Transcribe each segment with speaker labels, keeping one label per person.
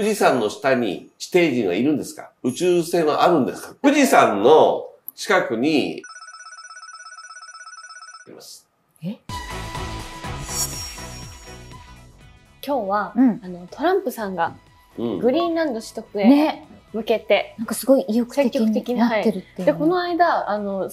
Speaker 1: 富士山の下に地底人がいるんですか？宇宙船はあるんですか？富士山の近くにいます。
Speaker 2: 今日は、トランプさんがグリーンランド取得へ
Speaker 3: ね、
Speaker 2: 向けて、
Speaker 3: なんかすごい意欲的になってるっていう、
Speaker 2: でこの間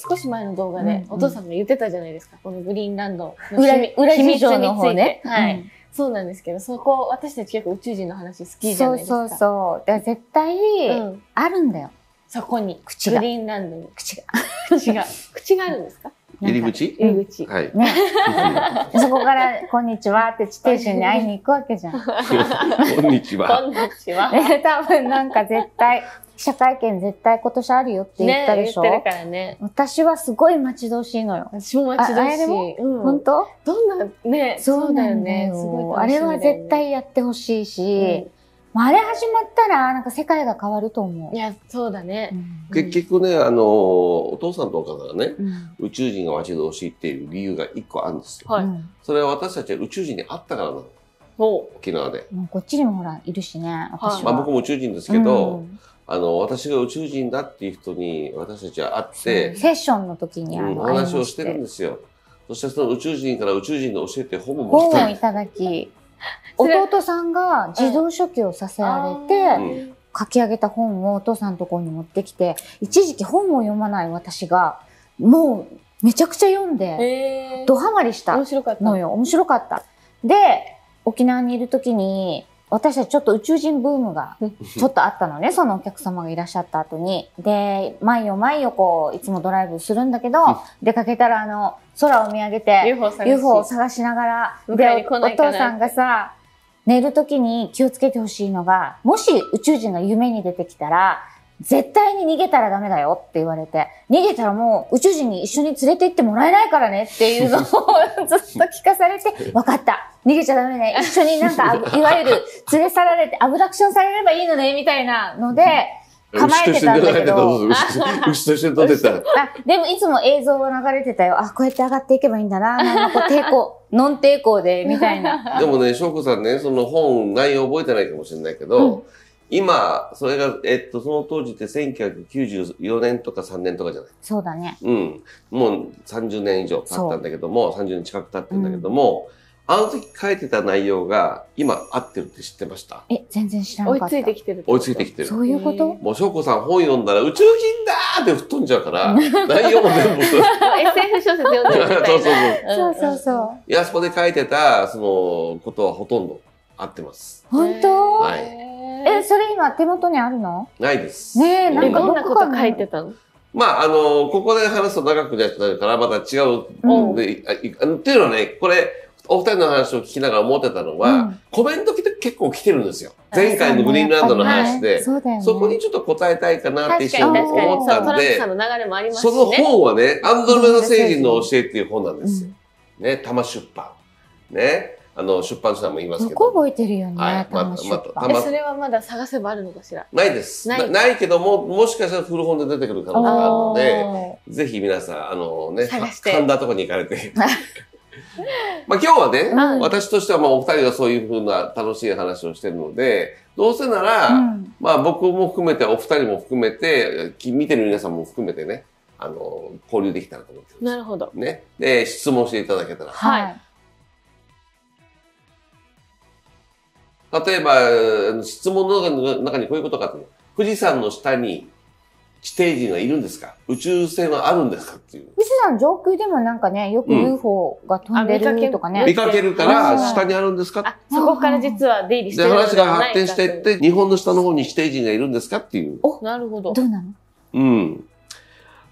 Speaker 2: 少し前の動画でお父さんが言ってたじゃないですか、このグリーンランドの
Speaker 3: 裏事情の方ね。
Speaker 2: はい、そうなんですけど、そこ私たち結構宇宙人の話好きじゃないですか。
Speaker 3: そうそうそう。だから絶対あるんだよ。
Speaker 2: そこに
Speaker 3: 口が
Speaker 2: グリーンランドに
Speaker 3: 口が
Speaker 2: 口があるんんですか？
Speaker 1: 入り口？
Speaker 2: 入り口。
Speaker 1: はい。
Speaker 3: ね。そこからこんにちはって地底人に会いに行くわけじゃん。
Speaker 1: こんにちは。
Speaker 2: こんにちは。
Speaker 3: 多分なんか絶対記者会見絶対今年あるよって言ったでしょ。
Speaker 2: ね、言ってるからね。
Speaker 3: 私はすごい待ち遠しいのよ。
Speaker 2: 私も待ち遠しい。
Speaker 3: 本当？
Speaker 2: どんなね、そうだよね。すごい。
Speaker 3: あれは絶対やってほしいし、あれ始まったらなんか世界が変わると思う。
Speaker 2: いや、そうだね。
Speaker 1: 結局ね、お父さんとお母さんがね、宇宙人が待ち遠しいっていう理由が一個あるんですよ。
Speaker 2: はい。
Speaker 1: それは私たちは宇宙人に会ったからなの。沖縄で。
Speaker 3: こっちにもほら、いるしね、私は。
Speaker 1: 僕も宇宙人ですけど、私が宇宙人だっていう人に私たちは会って、
Speaker 3: セッションの時に
Speaker 1: お話をしてるんですよ。そしてその宇宙人から宇宙人の教えて本も
Speaker 3: いただき、弟さんが自動書記をさせられて、書き上げた本をお父さんのところに持ってきて、一時期本を読まない私が、もうめちゃくちゃ読んで、ドハマりしたのよ。面白かった。で、沖縄にいる時に、私たちちょっと宇宙人ブームがちょっとあったのね、そのお客様がいらっしゃった後に。で、毎夜こう、いつもドライブするんだけど、出かけたら空を見上げて、UFO を探しながら、で、お父さんがさ、寝る時に気をつけてほしいのが、もし宇宙人が夢に出てきたら、絶対に逃げたらダメだよって言われて、逃げたらもう宇宙人に一緒に連れて行ってもらえないからねっていうのをずっと聞かされて、分かった。逃げちゃダメね。一緒になんか、いわゆる連れ去られて、アブダクションされればいいのね、みたいなので、構えてたんだけど。
Speaker 1: 牛と一緒に撮ってた。
Speaker 3: でもいつも映像は流れてたよ。こうやって上がっていけばいいんだな。なんかこうノン抵抗で、みたいな。
Speaker 1: でもね、翔子さんね、その本、内容覚えてないかもしれないけど、今、それが、その当時って1994年とか3年とかじゃない？
Speaker 3: そうだね。
Speaker 1: もう30年以上経ったんだけども、30年近く経ってるんだけども、あの時書いてた内容が今合ってるって知ってました？
Speaker 3: 全然知らなかった。
Speaker 2: 追いついてきてる。
Speaker 1: 追いついてきてる。
Speaker 3: そういうこと？
Speaker 1: もう翔子さん本読んだら宇宙人だーって吹っ飛んじゃうから、内容も全部。
Speaker 2: SF 小説読んでるみたいな。
Speaker 3: そう。
Speaker 1: いや、そこで書いてた、そのことはほとんど合ってます。
Speaker 3: 本当？
Speaker 1: はい。
Speaker 3: それ今手元にあるの？
Speaker 1: ないです。
Speaker 3: ねえ、なんか
Speaker 2: どんなこと書いてたの？
Speaker 1: ここで話すと長くなっちゃうから、また違う。っていうのはね、これ、お二人の話を聞きながら思ってたのは、コメント結構来てるんですよ。前回のグリーンランドの話で、そこにちょっと答えたいかなって一瞬思ったんで、その本はね、アンドロメダ星人の教えっていう本なんですよ。ね、多摩出版。ね。出版社も言いますけど。
Speaker 3: よく覚えてるよね。
Speaker 2: それはまだ探せばあるのかしら？
Speaker 1: ないです。ないけども、もしかしたら古本で出てくる可能性があるので、ぜひ皆さん、神田とかに行かれて。今日はね、私としてはお二人がそういうふうな楽しい話をしてるので、どうせなら、僕も含めて、お二人も含めて、見てる皆さんも含めてね、交流できたらと思ってます。
Speaker 2: なるほど。
Speaker 1: ね。で、質問していただけたら。
Speaker 2: はい。
Speaker 1: 例えば、質問の中にこういうことがあったの。富士山の下に地底人がいるんですか？宇宙船はあるんですかっていう。
Speaker 3: 富士山上空でもなんかね、よく UFO が飛んでるとかね。
Speaker 1: 見かけるから下にあるんですか？
Speaker 2: そこから実は出入りしてる
Speaker 1: で、話が発展していって、日本の下の方に地底人がいるんですかっていう。
Speaker 2: なるほど。
Speaker 3: どうなの？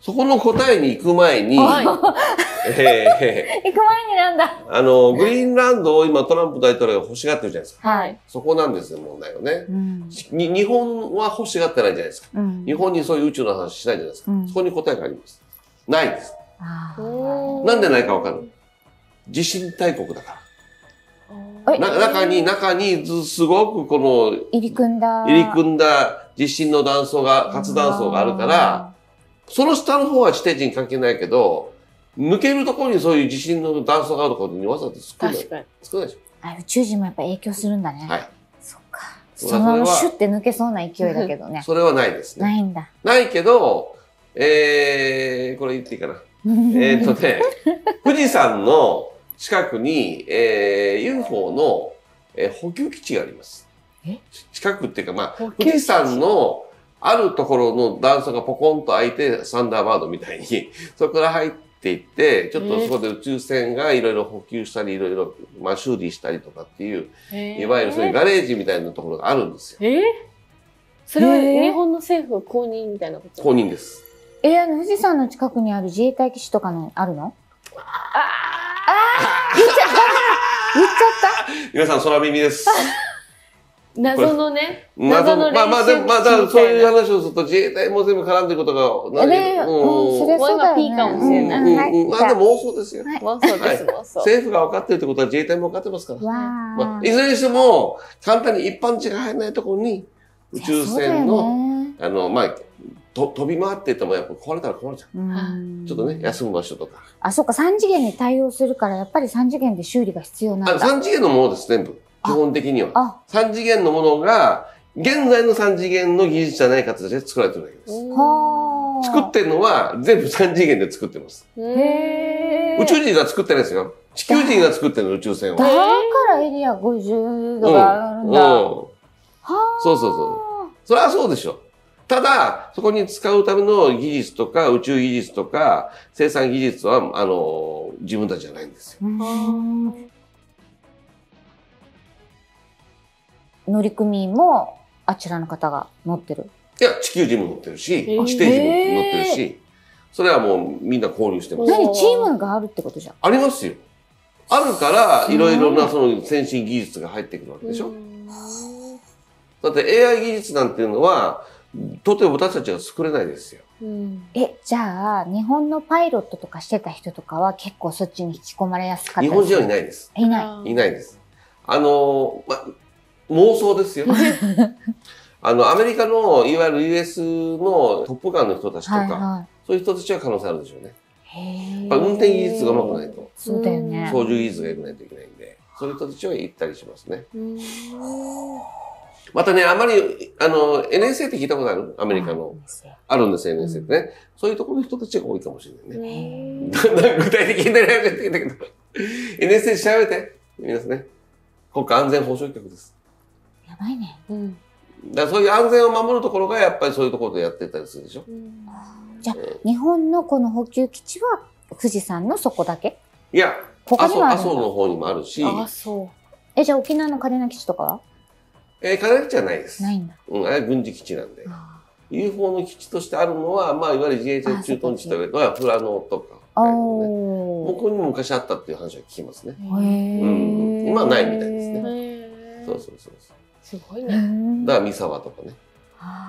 Speaker 1: そこの答えに行く前に、行く前に
Speaker 3: なんだ。
Speaker 1: グリーンランドを今トランプ大統領が欲しがってるじゃないですか。
Speaker 2: はい。
Speaker 1: そこなんですよ、問題はね。日本は欲しがってないじゃないですか。日本にそういう宇宙の話しないじゃないですか。そこに答えがあります。ないです。なんでないかわかる？地震大国だから。中にすごくこの
Speaker 3: 入り組んだ
Speaker 1: 地震の活断層があるから、その下の方は地底人関係ないけど、抜けるところにそういう地震の断層があるところにわざと少ない。
Speaker 2: 確かに。
Speaker 1: 少ないでしょ。
Speaker 3: 宇宙人もやっぱ影響するんだね。
Speaker 1: はい。
Speaker 3: そっか。そのままシュッて抜けそうな勢いだけどね。
Speaker 1: それはないですね。
Speaker 3: ないんだ。
Speaker 1: ないけど、これ言っていいかな。富士山の近くに、UFO の、補給基地があります。近くっていうか、まあ、富士山のあるところの段差がポコンと開いて、サンダーバードみたいに、そこから入っていって、ちょっとそこで宇宙船がいろいろ補給したり、いろいろ、まあ、修理したりとかっていう、いわゆるそういうガレージみたいなところがあるんですよ。
Speaker 2: それは日本の政府公認みたいなこと？
Speaker 1: 公認です。
Speaker 3: 富士山の近くにある自衛隊基地とかのあるの？言っちゃった
Speaker 1: 皆さん空耳です。
Speaker 2: 謎のね。
Speaker 1: 謎の練習基地みたいな。まあまあ、だからそういう話をすると自衛隊も全部絡んでることが、
Speaker 3: それそうだよね。
Speaker 2: ピーかもしれない。
Speaker 1: まあでも妄想ですよ。
Speaker 2: 妄想です、妄想。
Speaker 1: 政府が分かってるってことは自衛隊も分かってますから。
Speaker 3: わ
Speaker 1: いずれにしても、簡単に一般人が入らないところに、宇宙船の、まあ、飛び回っててもやっぱ壊れたら壊れちゃう。ちょっとね、休む場所とか。
Speaker 3: あ、そっか、3次元に対応するから、やっぱり3次元で修理が必要なんだ。
Speaker 1: 3次元のものです、全部。基本的には。3次元のものが、現在の3次元の技術じゃない形で作られてるわけです。作ってるのは全部3次元で作ってます。宇宙人が作ってないですよ。地球人が作ってるの、宇宙船は。
Speaker 3: だからエリア50度があるんだ。
Speaker 1: そうそうそう。それはそうでしょ。ただ、そこに使うための技術とか宇宙技術とか生産技術は、自分たちじゃないんですよ。
Speaker 3: 乗組員もあちらの方が乗ってる。
Speaker 1: いや、地球人も乗ってるし、地底人も乗ってるし、それはもうみんな交流してます。
Speaker 3: 何チームがあるってことじゃん。
Speaker 1: ありますよ。あるから、いろいろなその先進技術が入ってくるわけでしょ。だって AI 技術なんていうのは、とても私たちが作れないですよ。
Speaker 3: じゃあ、日本のパイロットとかしてた人とかは結構そっちに引き込まれやすかった
Speaker 1: 日本人はいないです。
Speaker 3: いない。
Speaker 1: いないです。妄想ですよ。アメリカの、いわゆる US のトップガンの人たちとか、そういう人たちは可能性あるでしょうね。運転技術が上手くないと。
Speaker 3: そうだよね。
Speaker 1: 操縦技術が良くないといけないんで、そういう人たちは行ったりしますね。またね、あまり、NSA って聞いたことある？アメリカの。あるんですよ、NSA ってね。そういうところの人たちが多いかもしれないね。だんだん具体的になり始めてきたけど。NSA 調べて。皆さんね。国家安全保障局です。
Speaker 3: やばいね。
Speaker 1: だからそういう安全を守るところがやっぱりそういうところでやってたりするでしょ。
Speaker 3: じゃあ、日本のこの補給基地は富士山のそこだけ？
Speaker 1: いや、
Speaker 3: 他には
Speaker 1: 阿蘇の方にもあるし。
Speaker 3: じゃあ沖縄の嘉手納基地とかは？
Speaker 1: 嘉手納基地はないです。
Speaker 3: ないんだ。
Speaker 1: あれは軍事基地なんで。UFO の基地としてあるのは、まあ、いわゆる自衛隊駐屯地というのは、富良野とか。ここにも昔あったっていう話は聞きますね。今はないみたいですね。そう。
Speaker 2: すごいね。
Speaker 1: だから三沢とかね。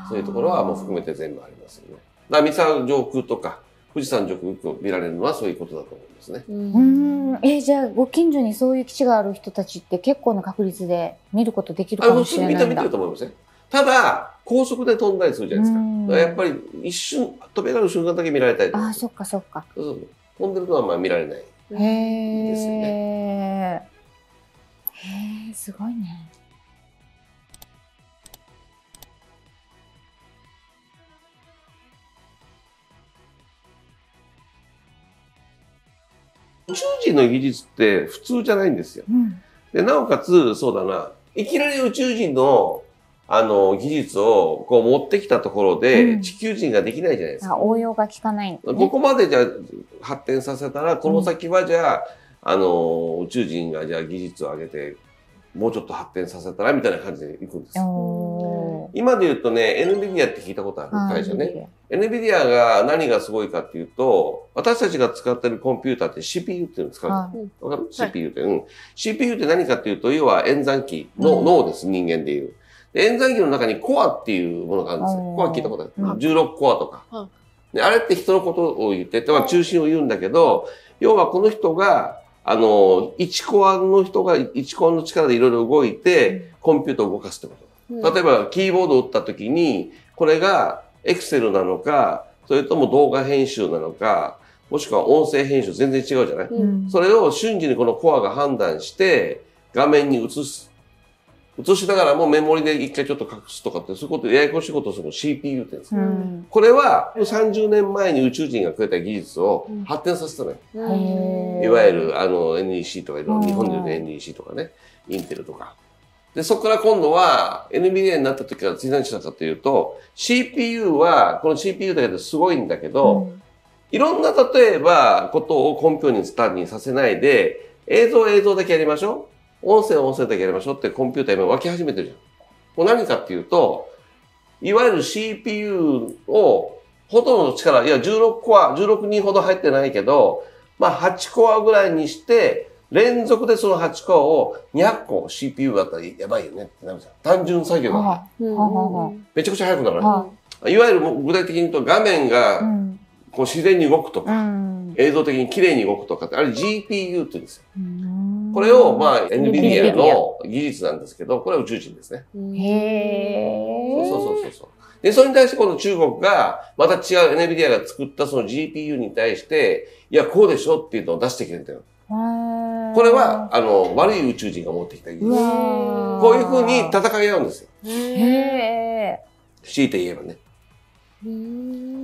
Speaker 1: そういうところはもう含めて全部ありますよね。だから三沢上空とか、富士山上空を見られるのはそういうことだと思うんですね。
Speaker 3: じゃあご近所にそういう基地がある人たちって結構な確率で見ることできるかもしれないんだ。
Speaker 1: 見てると思いますね。ただ、高速で飛んだりするじゃないですか。だからやっぱり一瞬、飛び上がる瞬間だけ見られたい。
Speaker 3: そっか。
Speaker 1: 飛んでるのはまあ見られない。ですよね。
Speaker 3: すごいね。
Speaker 1: 宇宙人の技術って普通じゃないんですよ。でなおかつ、そうだな、いきなり宇宙人の技術をこう持ってきたところで、地球人ができないじゃないですか。
Speaker 3: 応用が効かないんだね。
Speaker 1: ここまでじゃあ発展させたら、この先はじゃあ、宇宙人がじゃあ技術を上げて、もうちょっと発展させたらみたいな感じでいくんです。今で言うとね、NVIDIA って聞いたことある会社ね。NVIDIA が何がすごいかっていうと、私たちが使ってるコンピューターって CPU っていうのを使う。わかる？ CPU って。CPU って何かっていうと、要は演算機の脳です、人間でいう。演算機の中にコアっていうものがあるんですよ。コア聞いたことある。16コアとか。であれって人のことを言ってて、中心を言うんだけど、要はこの人が、1コアの人が1コアの力でいろいろ動いて、コンピューターを動かすってこと。例えば、キーボードを打った時に、これがエクセルなのか、それとも動画編集なのか、もしくは音声編集全然違うじゃない、それを瞬時にこのコアが判断して、画面に映す。映しながらもメモリで一回ちょっと隠すとかって、そういうこと、ややこしいことをするの CPU って言うんですよ。これは30年前に宇宙人がくれた技術を発展させたのよ。いわゆるNEC とか、日本でいう NEC とかね、インテルとか。で、そこから今度は NVIDIA になった時から次何したかというと、CPU は、この CPU だけですごいんだけど、いろんな例えばことをコンピューターにさせないで、映像だけやりましょう。音声だけやりましょうってコンピューター今分け始めてるじゃん。これ何かっていうと、いわゆる CPU をほとんどの力、いや16コア、16人ほど入ってないけど、まあ8コアぐらいにして、連続でその8コアを200個 CPU だったらやばいよねってなるじゃん。単純作業が。めちゃくちゃ速くなる。いわゆる具体的に言うと画面がこう自然に動くとか、映像的に綺麗に動くとかって、あれ GPU って言うんですよ。これをまあ NVIDIA の技術なんですけど、これは宇宙人ですね。
Speaker 3: へー。
Speaker 1: そう。で、それに対してこの中国が、また違う NVIDIA が作ったその GPU に対して、いや、こうでしょっていうのを出してきてるんだよ。これは、悪い宇宙人が持ってきた技術。こういう風に戦い合うんですよ。
Speaker 3: へ
Speaker 1: ー。強いて言えばね。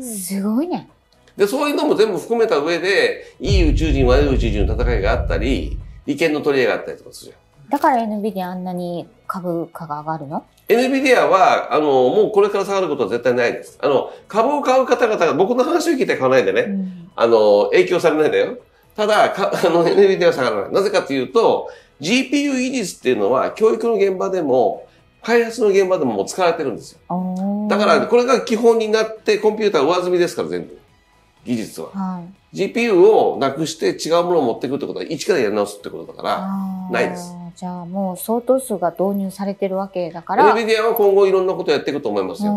Speaker 3: すごいね。
Speaker 1: で、そういうのも全部含めた上で、いい宇宙人、悪い宇宙人の戦いがあったり、意見の取り合いがあったりとかするよ。
Speaker 3: だから NVIDIA あんなに株価が上がるの？
Speaker 1: NVIDIA は、もうこれから下がることは絶対ないです。株を買う方々が僕の話を聞いて買わないでね。影響されないんだよ。ただ、NVIDIA は下がらない。なぜかというと、GPU 技術っていうのは、教育の現場でも、開発の現場でももう使われてるんですよ。だから、これが基本になって、コンピューター上積みですから、全部。技術は。GPU をなくして違うものを持ってくるってことは、一からやり直すってことだから、ないです。
Speaker 3: じゃあもう相当数が導入されてるわけだから。
Speaker 1: NVIDIA は今後いろんなことをやっていくと思いますよ。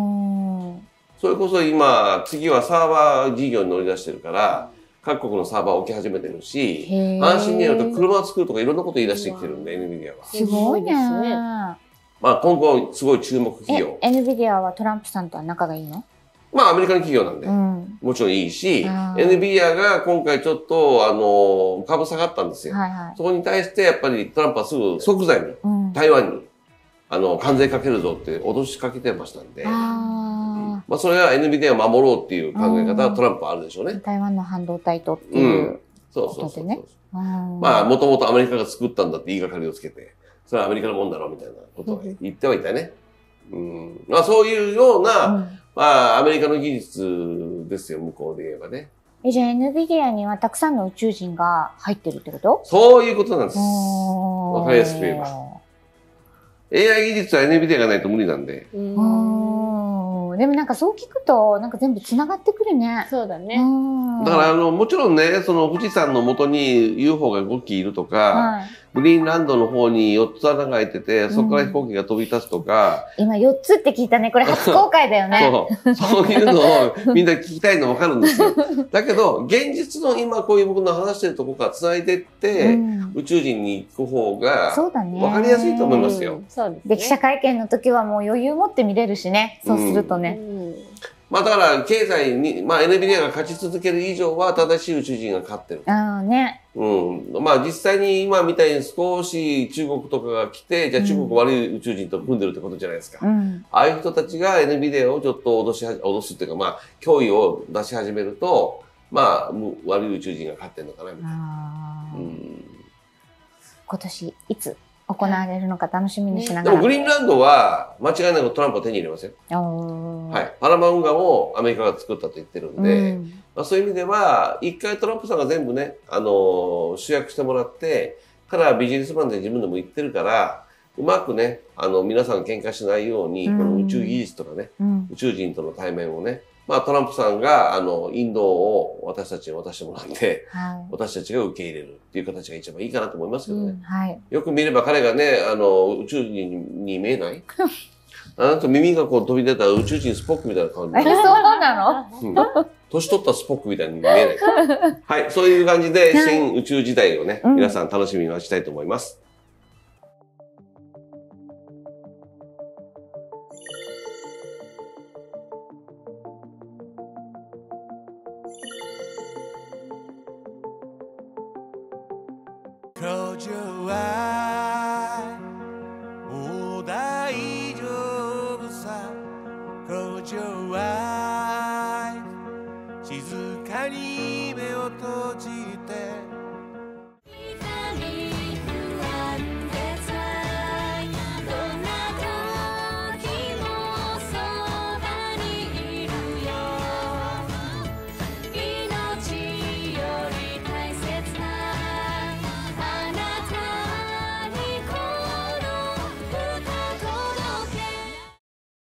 Speaker 1: それこそ今、次はサーバー事業に乗り出してるから、各国のサーバーを置き始めてるし、安心にやると車を作るとかいろんなこと言い出してきてるんで、NVIDIA は。
Speaker 3: すごいね。
Speaker 1: まあ今後すごい注目企業。
Speaker 3: NVIDIA はトランプさんとは仲がいいの？
Speaker 1: まあアメリカの企業なんで、もちろんいいし、NVIDIA が今回ちょっと株下がったんですよ。そこに対してやっぱりトランプはすぐ即座に台湾に関税かけるぞって脅しかけてましたんで、まあそれは NVIDIA を守ろうっていう考え方はトランプはあるでしょうね。
Speaker 3: 台湾の半導体とっていうことでね。
Speaker 1: まあもともとアメリカが作ったんだって言いがかりをつけて、それはアメリカのもんだろうみたいなことを言ってはいたね。まあそういうような、まあアメリカの技術ですよ、向こうで言えばね。
Speaker 3: じゃあ NVIDIA にはたくさんの宇宙人が入ってるってこと？
Speaker 1: そういうことなんです。わかりやすく言えば。AI 技術は NVIDIA がないと無理なんで。
Speaker 3: でもなんかそう聞くと、なんか全部繋がってくるね。
Speaker 2: そうだね。
Speaker 1: だからもちろんね、その富士山の元に UFO が5機いるとか、グリーンランドの方に4つ穴が開いてて、そこから飛行機が飛び立つとか。
Speaker 3: 今4つって聞いたね。これ初公開だよね。
Speaker 1: そういうのをみんな聞きたいの分かるんですよ。だけど、現実の今こういう僕の話してるとこから繋いでって、宇宙人に行く方が、分かりやすいと思いますよ。
Speaker 3: で、記者会見の時はもう余裕持って見れるしね。そうするとね。
Speaker 1: まあだから経済に、まあ NVIDIA が勝ち続ける以上は正しい宇宙人が勝ってる。
Speaker 3: ね。
Speaker 1: まあ実際に今みたいに少し中国とかが来て、じゃあ中国悪い宇宙人と組んでるってことじゃないですか。ああいう人たちが NVIDIA をちょっと脅すっていうか、まあ脅威を出し始めると、まあ悪い宇宙人が勝ってるのかなみたいな。
Speaker 3: 今年いつ行われるのか楽しみにしながら。
Speaker 1: でもグリーンランドは間違いなくトランプを手に入れますよ。はい。パナマ運河もアメリカが作ったと言ってるんで、まあ、そういう意味では、一回トランプさんが全部ね、集約してもらって、からビジネスマンで自分でも言ってるから、うまくね、皆さん喧嘩しないように、この宇宙技術とかね、宇宙人との対面をね、まあトランプさんが、インドを私たちに渡してもらって、私たちが受け入れるっていう形が一番いいかなと思いますけどね。よく見れば彼がね、宇宙人に見えないあなた耳がこう飛び出た宇宙人スポックみたいな感じ。
Speaker 3: そうなの？
Speaker 1: 年取ったスポックみたいに見えない。はい、そういう感じで新宇宙時代をね、皆さん楽しみにしたいと思います。Close your eyes.
Speaker 4: に目を閉じて